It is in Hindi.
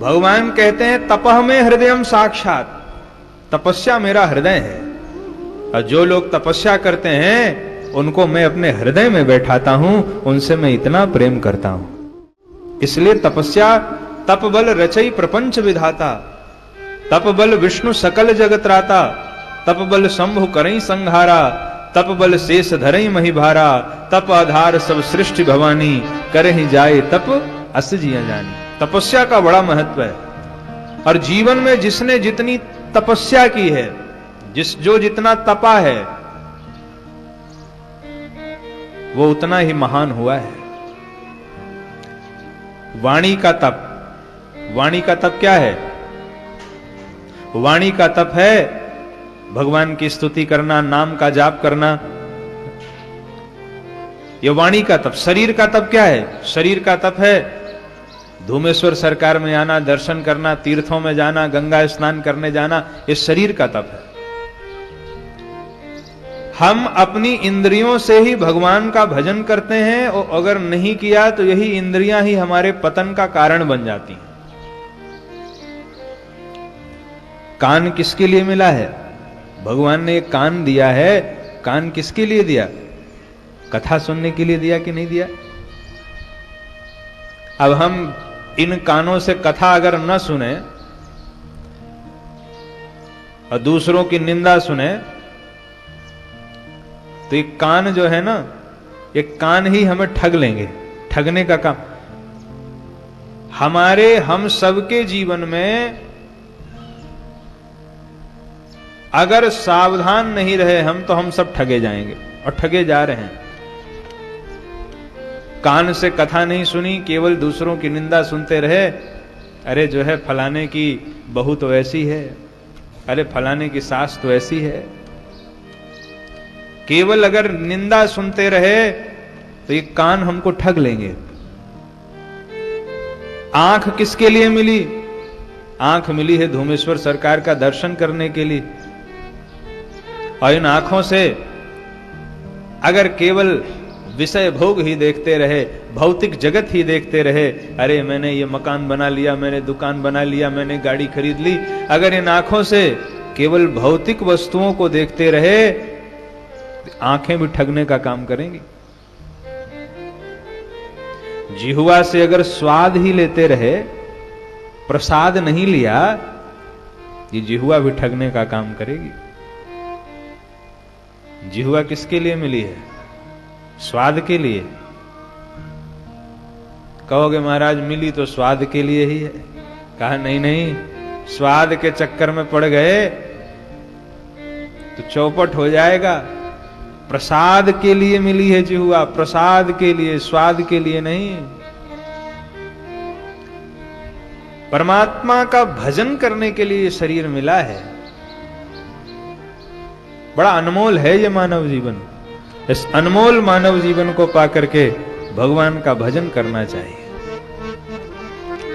भगवान कहते हैं तपह में हृदयम साक्षात, तपस्या मेरा हृदय है, और जो लोग तपस्या करते हैं उनको मैं अपने हृदय में बैठाता हूं, उनसे मैं इतना प्रेम करता हूं। इसलिए तपस्या तप बल रचई प्रपंच विधाता, तप बल विष्णु सकल जगत राता, तप बल शंभु करई संहारा, तप बल शेष धरई मही भारा, तप आधार सब सृष्टि भवानी, करहि जाए तप अस जिया जानी। तपस्या का बड़ा महत्व है, और जीवन में जिसने जितनी तपस्या की है, जो जितना तपा है, वो उतना ही महान हुआ है। वाणी का तप, वाणी का तप क्या है? वाणी का तप है भगवान की स्तुति करना, नाम का जाप करना, ये वाणी का तप। शरीर का तप क्या है? शरीर का तप है धूमेश्वर सरकार में आना, दर्शन करना, तीर्थों में जाना, गंगा स्नान करने जाना, ये शरीर का तप है। हम अपनी इंद्रियों से ही भगवान का भजन करते हैं, और अगर नहीं किया तो यही इंद्रियां ही हमारे पतन का कारण बन जाती हैं। कान किसके लिए मिला है? भगवान ने एक कान दिया है, कान किसके लिए दिया? कथा सुनने के लिए दिया कि नहीं दिया? अब हम इन कानों से कथा अगर न सुने और दूसरों की निंदा सुने, तो ये कान जो है ना, ये कान ही हमें ठग लेंगे, ठगने का काम। हम सबके जीवन में अगर सावधान नहीं रहे हम, तो हम सब ठगे जाएंगे, और ठगे जा रहे हैं। कान से कथा नहीं सुनी, केवल दूसरों की निंदा सुनते रहे। अरे जो है फलाने की बहू तो ऐसी है, अरे फलाने की सास तो ऐसी है। केवल अगर निंदा सुनते रहे तो ये कान हमको ठग लेंगे। आंख किसके लिए मिली? आंख मिली है धूमेश्वर सरकार का दर्शन करने के लिए, और इन आंखों से अगर केवल विषय भोग ही देखते रहे, भौतिक जगत ही देखते रहे, अरे मैंने ये मकान बना लिया, मैंने दुकान बना लिया, मैंने गाड़ी खरीद ली, अगर इन आंखों से केवल भौतिक वस्तुओं को देखते रहे, आंखें भी ठगने का काम करेंगी। जिह्वा से अगर स्वाद ही लेते रहे, प्रसाद नहीं लिया, ये जिह्वा भी ठगने का काम करेगी। जिह्वा किसके लिए मिली है? स्वाद के लिए। कहोगे महाराज मिली तो स्वाद के लिए ही है। कहा नहीं नहीं, स्वाद के चक्कर में पड़ गए तो चौपट हो जाएगा। प्रसाद के लिए मिली है जिह्वा, प्रसाद के लिए, स्वाद के लिए नहीं। परमात्मा का भजन करने के लिए शरीर मिला है। बड़ा अनमोल है ये मानव जीवन। इस अनमोल मानव जीवन को पाकर के भगवान का भजन करना चाहिए।